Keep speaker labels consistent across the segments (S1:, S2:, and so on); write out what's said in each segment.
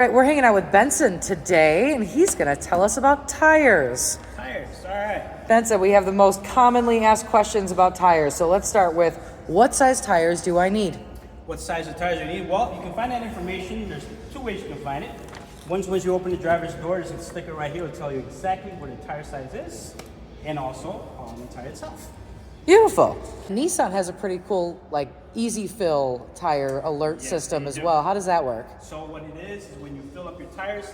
S1: All right, we're hanging out with Benson today, and he's going to tell us about tires.
S2: Tires, all right.
S1: Benson, we have the most commonly asked questions about tires. So let's start with, what size tires do I need?
S2: What size of tires you need? Well, you can find that information. There's two ways you can find it. Once you open the driver's door, there's a sticker right here. It'll tell you exactly where the tire size is, and also on the tire itself.
S1: Beautiful. Nissan has a pretty cool, easy fill tire alert system as well. How does that work?
S2: So what it is when you fill up your tires,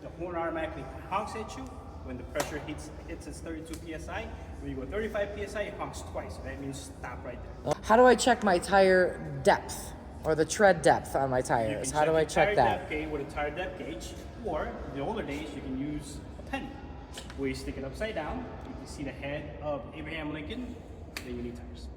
S2: the horn automatically honks at you. When the pressure hits its 32 psi, when you go 35 psi, it honks twice. So that means stop right there.
S1: How do I check my tire depth or the tread depth on my tires? How do I check that?
S2: Tire depth gauge with a tire depth gauge, or in the older days, you can use a penny, where you stick it upside down. You can see the head of Abraham Lincoln. Then you need tires.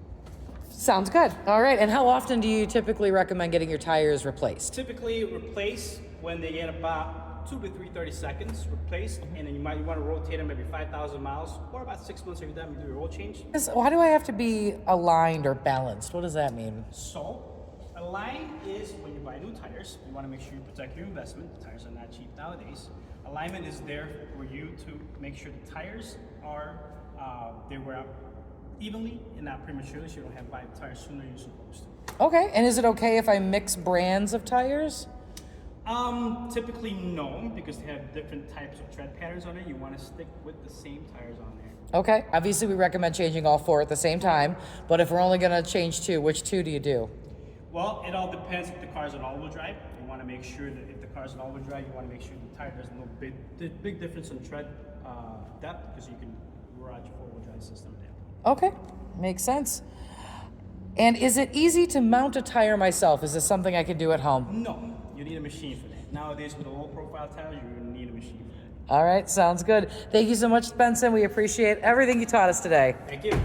S1: Sounds good. All right. And how often do you typically recommend getting your tires replaced?
S2: Typically replace when they get about 2 to 30 seconds replaced, and then you want to rotate them every 5,000 miles or about 6 months every time you do your oil change.
S1: Why do I have to be aligned or balanced? What does that mean?
S2: So, align is when you buy new tires, you want to make sure you protect your investment. The tires are not cheap nowadays. Alignment is there for you to make sure the tires are they wear out evenly and not prematurely, so you don't have to buy the tires sooner than you're supposed to.
S1: Okay. And is it okay if I mix brands of tires?
S2: Typically no, because they have different types of tread patterns on it. You want to stick with the same tires on there.
S1: Okay. Obviously, we recommend changing all four at the same time, but if we're only going to change two, which two do you do?
S2: Well, it all depends if the car's an all-wheel drive. You want to make sure that if the car's an all-wheel drive, you want to make sure the tire, there's no big difference in tread depth, because you can garage your four-wheel drive system there.
S1: Okay. Makes sense. And is it easy to mount a tire myself? Is this something I can do at home?
S2: No, you need a machine for that. Nowadays, with the low-profile tires, you need a machine for that.
S1: All right. Sounds good. Thank you so much, Benson. We appreciate everything you taught us today.
S2: Thank you.